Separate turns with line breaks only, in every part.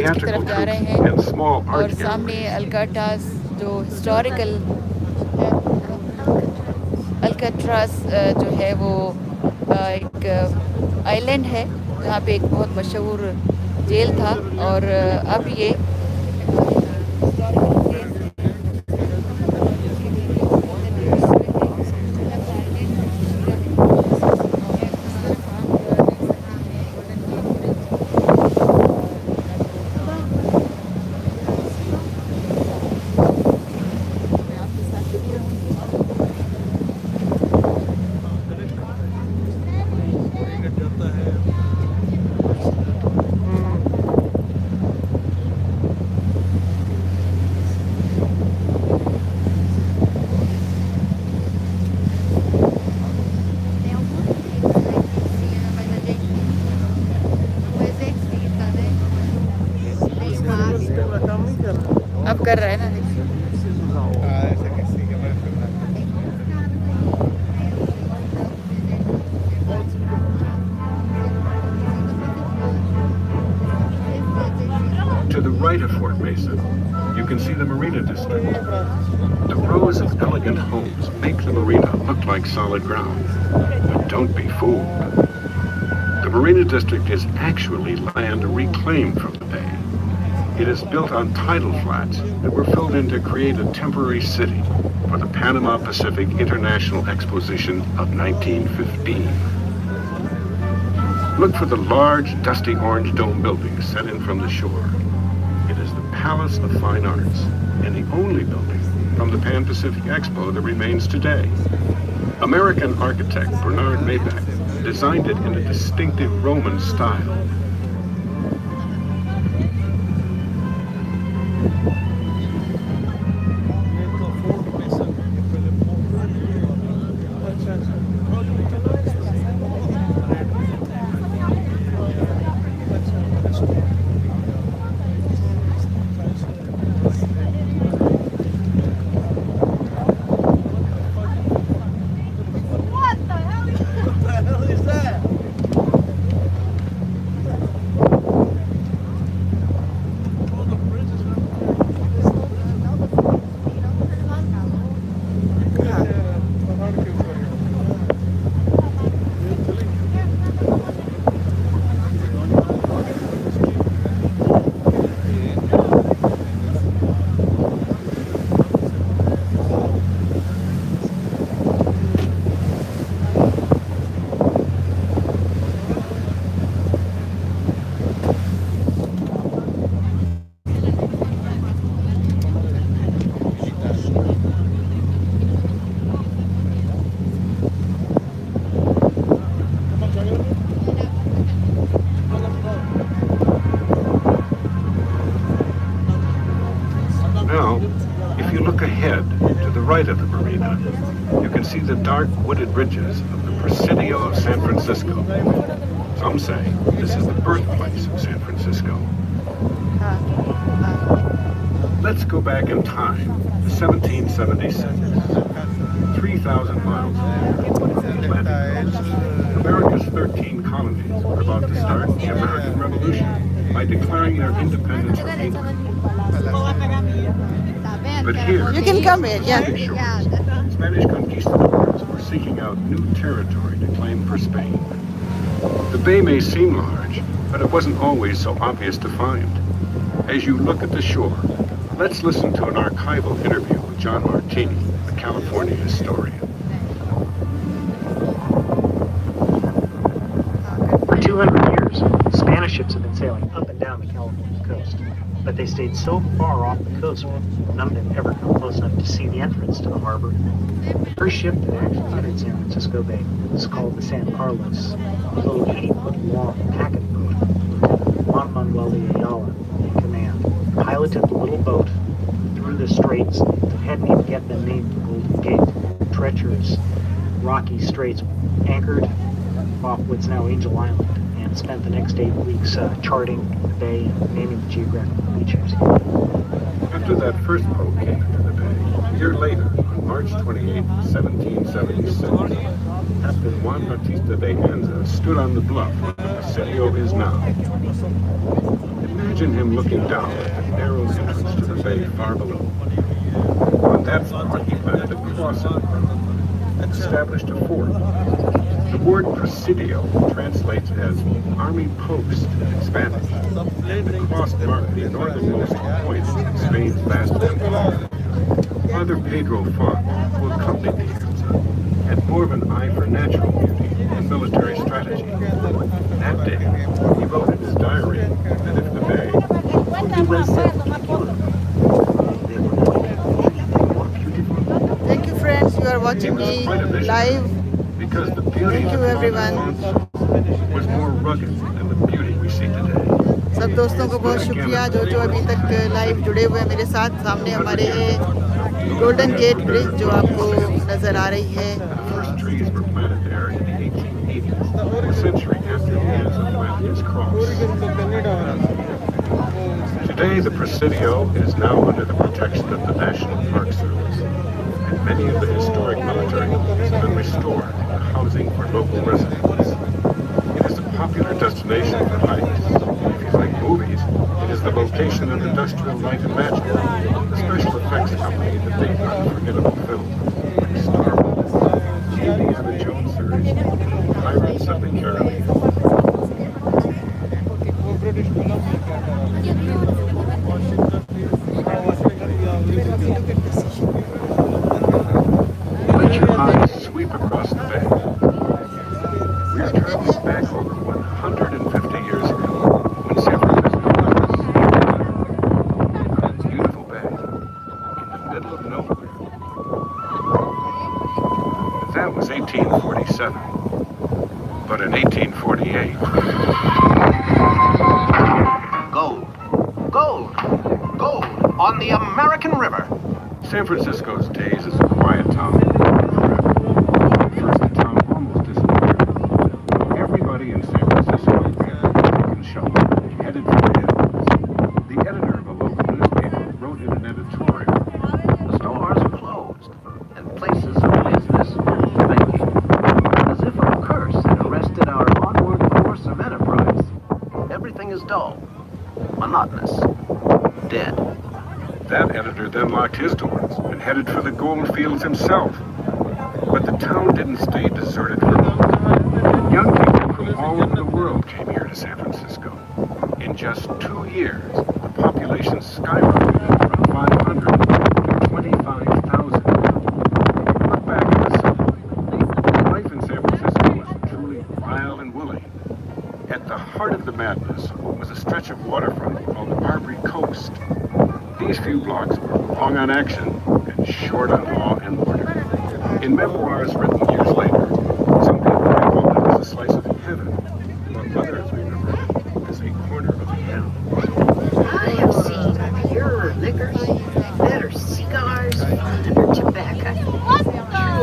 बीच की तरफ जा रहे हैं और सामने अल्काट्राज जो हिस्टोरिकल अल्काट्राज जो है वो एक आइलैंड है जहाँ पे एक बहुत मशहूर जेल था और अब ये अब कर रहा है ना
To the right of Fort Mesa, you can see the Marina District. The rows of elegant homes make the marina look like solid ground. But don't be fooled. The Marina District is actually land reclaimed from the bay. It is built on tidal flats that were filled in to create a temporary city for the Panama Pacific International Exposition of 1915. Look for the large, dusty orange dome building set in from the shore. It is the Palace of Fine Arts and the only building from the Pan Pacific Expo that remains today. American architect Bernard Maybach designed it in a distinctive Roman style. Right of the marina, you can see the dark wooded ridges of the Presidio of San Francisco. Some say this is the birthplace of San Francisco. Let's go back in time to 1776. 3,000 miles from the Atlantic coast, America's 13 colonies were about to start the American Revolution by declaring their independence from England. But here,
you can come in, yeah.
Spanish conquistadors were seeking out new territory to claim for Spain. The bay may seem large, but it wasn't always so obvious to find. As you look at the shore, let's listen to an archival interview with John Martini, a California historian.
For 200 years, Spanish ships have been sailing up and down the California coast, but they stayed so far off the coast none of them ever come close enough to see the entrance to the harbor. The first ship that actually entered San Francisco Bay was called the San Carlos, a little 80-foot-long packet boat with Juan Manuel de Ayala in command. Piloted the little boat through the straits that hadn't even yet been named the Golden Gate, treacherous, rocky straits, anchored off what's now Angel Island, and spent the next 8 weeks charting the bay and naming the geographical features.
After that first boat came into the bay, a year later, on March 28, 1776, Captain Juan Bautista de Anza stood on the bluff where the Presidio is now. Imagine him looking down at the narrow entrance to the bay far below. On that spot, he planted a cross in the ground and established a fort. The word Presidio translates as Army Post in Spanish, and the cross marked the northernmost point in Spain's vast empire. Father Pedro Font, who accompanied the Yakuza, had more of an eye for natural beauty and military strategy. That day, he wrote in his diary that if the bay
Thank you friends, you are watching me live.
because the beauty
Thank you everyone.
was more rugged than the beauty we see today.
सब दोस्तों को बहुत शुक्रिया जो अभी तक live जुड़े हुए हैं मेरे साथ। सामने हमारे है गोल्डन गेट ब्रिज जो आपको नज़र आ रही है।
The first trees were planted there in the 1880s, a century after the Anza planted his cross. Today, the Presidio is now under the protection of the National Park Service, and many of the historic military buildings have been restored to housing for local residents. It is a popular destination for hikes. If you like movies, it is the location of Industrial Light and Magic, the special effects company that made unforgettable films like Star Wars, the Indiana Jones series, Pirates of the Caribbean. Let your eyes sweep across the bay. We are traveling back over 150 years ago when San Francisco was a beautiful bay in the middle of nowhere. That was 1847. But in 1848...
Gold. Gold. Gold on the American River.
San Francisco's days as a quiet town were forever. At first, the town almost disappeared. Everybody in San Francisco and shovel headed for the hills. The editor of a local newspaper wrote in an editorial,
The stores were closed, and places of business were banking. As if a curse had arrested our onward course of enterprise. Everything is dull, monotonous, dead.
That editor then locked his doors and headed for the gold fields himself. But the town didn't stay deserted for long. Young people from all over the world came here to San Francisco. In just 2 years, the population skyrocketed from 500 to 25,000. Look back at the summer. Life in San Francisco was truly wild and woolly. At the heart of the madness was a stretch of waterfront called the Barbary Coast. These few blocks were long on action and short on law and order. In memoirs written years later, some people recall it as a slice of heaven, while others remember it as a corner of hell.
I have seen purer liquors, better cigars, finer tobacco,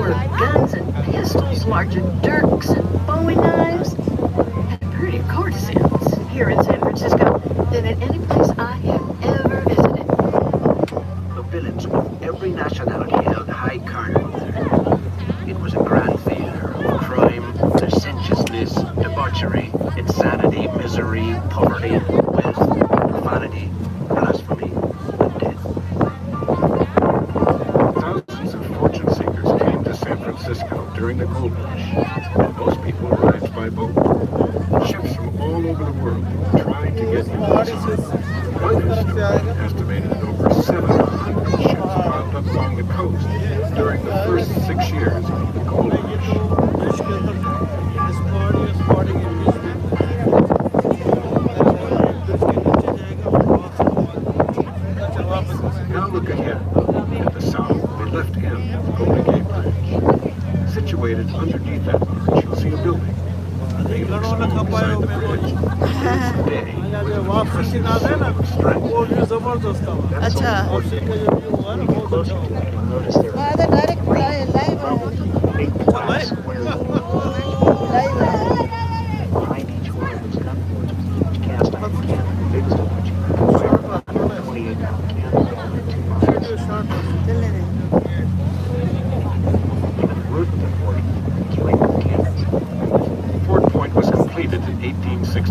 truer guns and pistols, larger dirks and bowie knives, and prettier courtesans here in San Francisco than at any place I have ever visited.
The villains with every nationality held high carnival there. It was a grand theater of crime, licentiousness, debauchery, insanity, misery, poverty, wealth, profanity, blasphemy, and death.
Thousands of fortune seekers came to San Francisco during the gold rush, and most people arrived by boat. Ships from all over the world tried to get into the city. One historian estimated that over 700 ships piled up along the coast during the first 6 years of the gold rush. Now look ahead. At the south, the left end of the Golden Gate Bridge. Situated underneath that bridge, you'll see a building. They look small beside the bridge. Today, with an impressive silver strength. That's
अच्छा
all.
When you get closer to it, you'll notice there are
direct live
big glass squares
live है।
behind each one of those cupboards with each cast iron can, the biggest of which can fire 28-pound cannons over 2 miles.
चलने दे।
Even the roof of the fort is made with cannons.
Fort Point was completed in 1860.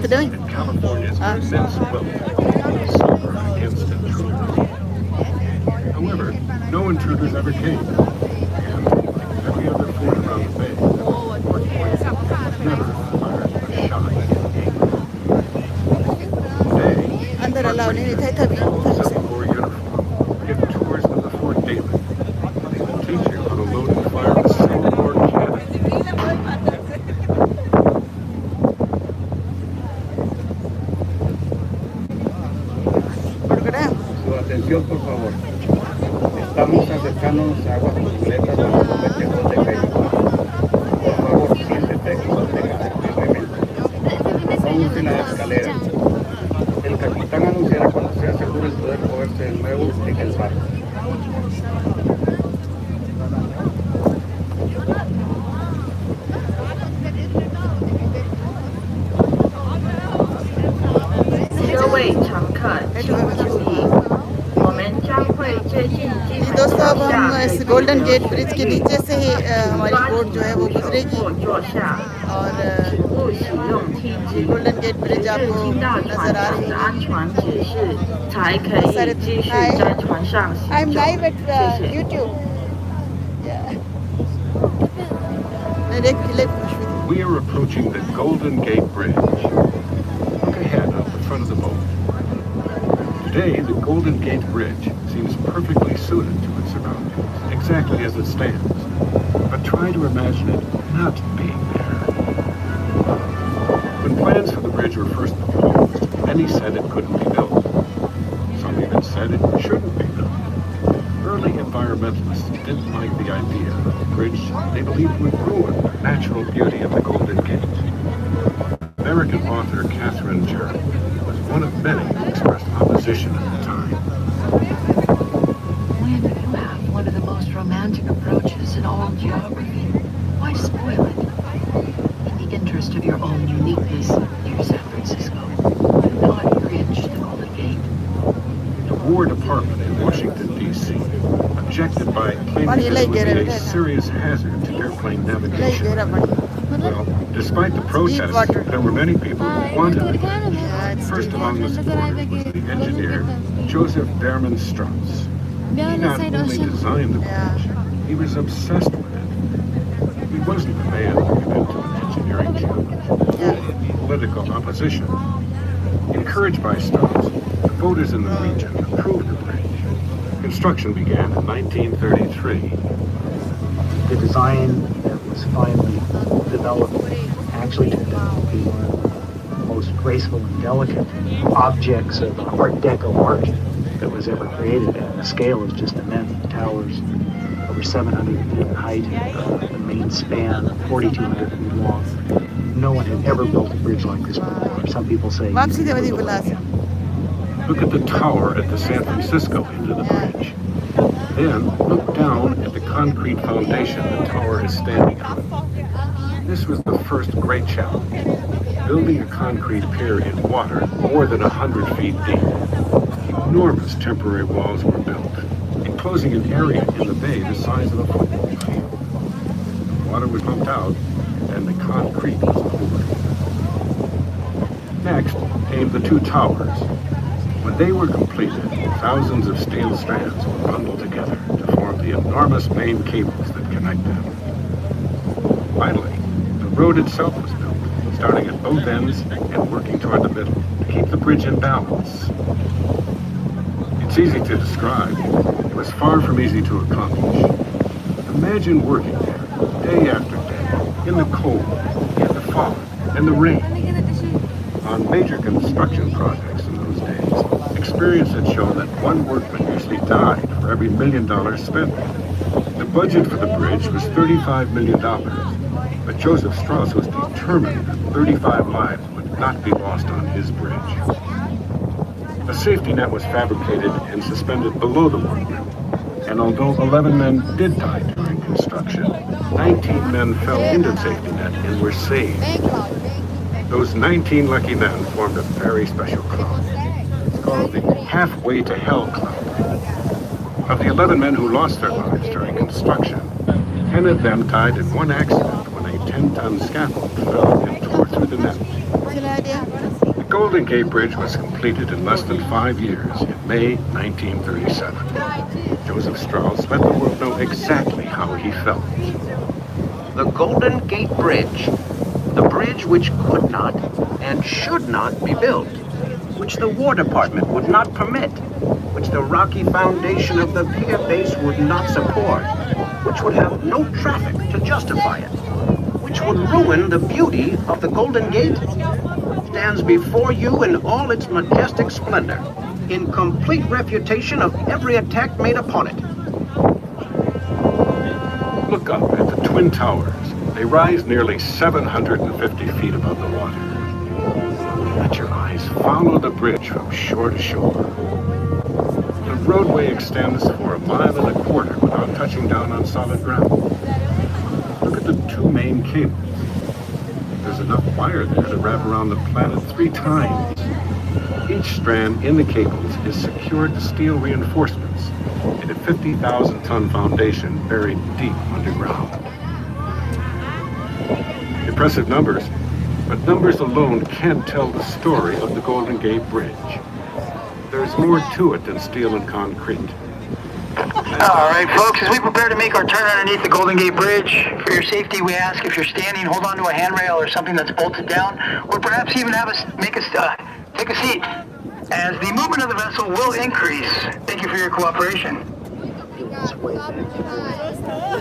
doing?
and California's immense wealth was silver against intruders. However, no intruders ever came. And like every other fort around the bay, Fort Point never fired a shot in anger. Today,
अंदर allow नहीं था तभी
Civil Corps uniform give tours of the fort daily. They teach you how to load and fire a Civil Corps cannon.
Su atención, por favor. Estamos acercándonos a aguas turbulentas bajo los vertederos de Ferry. Por favor, siéntete y manténgase firmemente. No use las escaleras. El capitán anunciará cuando sea seguro el poder moverse de nuevo en el barco.
जी दोस्तों अब हम इस golden gate bridge के नीचे से ही हमारी boat जो है वो गुजरेगी और गोल्डन गेट ब्रिज आपको नजर आ रही है I am live at YouTube
We are approaching the Golden Gate Bridge. Look ahead up the front of the boat. Today, the Golden Gate Bridge seems perfectly suited to its surroundings, exactly as it stands. But try to imagine it not being there. When plans for the bridge were first proposed, many said it couldn't be built. Some even said it shouldn't be built. Early environmentalists didn't like the idea of a bridge they believed would ruin the natural beauty of the Golden Gate. American author Catherine Jarrett was one of many who expressed opposition at the time.
When you have one of the most romantic approaches in all geography, why spoil it? In the interest of your own uniqueness, dear San Francisco, do not bridge the Golden Gate.
The War Department in Washington, D.C. objected by claiming that it would be a serious hazard to airplane navigation. Well, despite the protests, there were many people who wanted the bridge. First among the supporters was the engineer Joseph Behrman Strauss. He not only designed the bridge, he was obsessed with it. He wasn't a man who given to an engineering challenge or political opposition. Encouraged by Strauss, the voters in the region approved the bridge. Construction began in 1933.
The design that was finally developed actually turned out to be one of the most graceful and delicate objects of Art Deco art that was ever created. And the scale is just immense. The towers over 700 feet in height, the main span 4,200 feet long. No one had ever built a bridge like this before. Some people say...
Look at the tower at the San Francisco end of the bridge. Then look down at the concrete foundation the tower is standing on. This was the first great challenge. Building a concrete pier in water more than 100 feet deep. Enormous temporary walls were built, enclosing an area in the bay the size of a football field. The water was pumped out, and the concrete was poured. Next came the two towers. When they were completed, thousands of steel strands were bundled together to form the enormous main cables that connect them. Finally, the road itself was built, starting at both ends and working toward the middle to keep the bridge in balance. It's easy to describe. It was far from easy to accomplish. Imagine working there, day after day, in the cold, in the fog, and the rain. On major construction projects in those days, experience had shown that one workman usually died for every $1 million spent. The budget for the bridge was $35 million, but Joseph Strauss was determined that 35 lives would not be lost on his bridge. A safety net was fabricated and suspended below the workmen, and although 11 men did die during construction, 19 men fell into the safety net and were saved. Those 19 lucky men formed a very special club. It's called the Halfway to Hell Club. Of the 11 men who lost their lives during construction, 10 of them died in one accident when a 10-ton scaffold fell and tore through with a net.
चला दिया
The Golden Gate Bridge was completed in less than 5 years, in May 1937. Joseph Strauss let the world know exactly how he felt.
The Golden Gate Bridge, the bridge which could not and should not be built, which the War Department would not permit, which the rocky foundation of the pier base would not support, which would have no traffic to justify it, which would ruin the beauty of the Golden Gate, stands before you in all its majestic splendor, in complete refutation of every attack made upon it.
Look up at the Twin Towers. They rise nearly 750 feet above the water. Let your eyes follow the bridge from shore to shore. The roadway extends for 1.25 miles without touching down on solid ground. Look at the 2 main cables. There's enough wire there to wrap around the planet 3 times. Each strand in the cables is secured to steel reinforcements in a 50,000-ton foundation buried deep underground. Impressive numbers, but numbers alone can't tell the story of the Golden Gate Bridge. There's more to it than steel and concrete.
All right, folks, as we prepare to make our turn underneath the Golden Gate Bridge, for your safety, we ask if you're standing, hold on to a handrail or something that's bolted down, or perhaps even take a seat, as the movement of the vessel will increase. Thank you for your cooperation.
Making its way back and forth.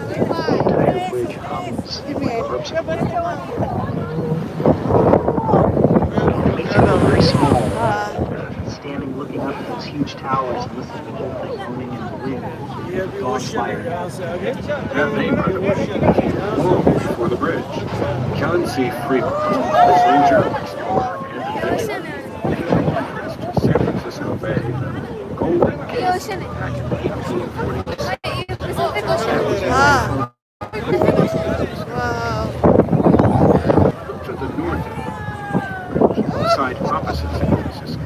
The entire bridge hums like a harpsichord. Makes you feel very small. Standing looking up at those huge towers and listening to the whole thing moaning in the wind. Bonfire.
That name, by the way, long before the bridge. John C. Fremont, the soldier, explorer, and adventurer, to San Francisco Bay, the Golden Gate, back in 1846.
हाँ वाह
Look to the north, the side opposite San Francisco.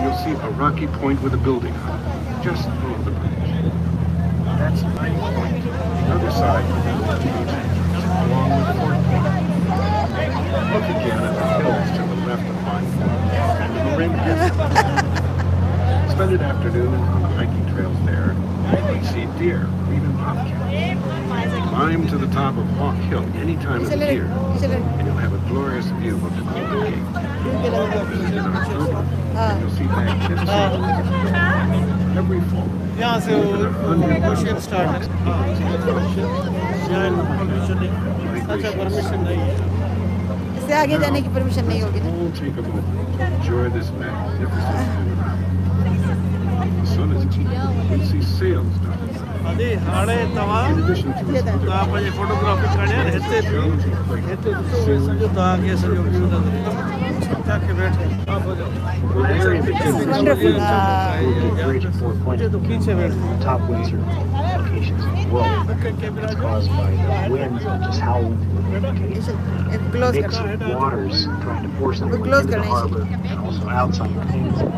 You'll see a rocky point with a building on it, just below the bridge. That's Pine Point. The other side, along with Fort Point. Look again at the hills to the left of Pine Point and the rim distance. Spend an afternoon on the hiking trails there. You see deer, or even bobcats. Climb to the top of Hawk Hill any time of the year, and you'll have a glorious view of the Golden Gate. Visit in October, and you'll see magnificent every fall.
यहाँ से question start permission नहीं अच्छा permission नहीं है
इससे आगे जाने की परमिशन नहीं होगी ना
We'll take a moment to enjoy this magnificent panorama. The sun is up. You'll see sails down.
अरे हाड़े तवा
In addition to its
तो आप ये फोटोग्राफी करने हैं हेते तो समझो तो आगे से जो व्यू नजर जाके बैठे आप हो जाओ
wonderful
The bridge at Fort Point is one of the top winds locations in the world. It's caused by the winds that just howl into the location.
close
Mixed
कर
waters trying to force their way
Close
into the
करना है
harbor and also outside the peninsula.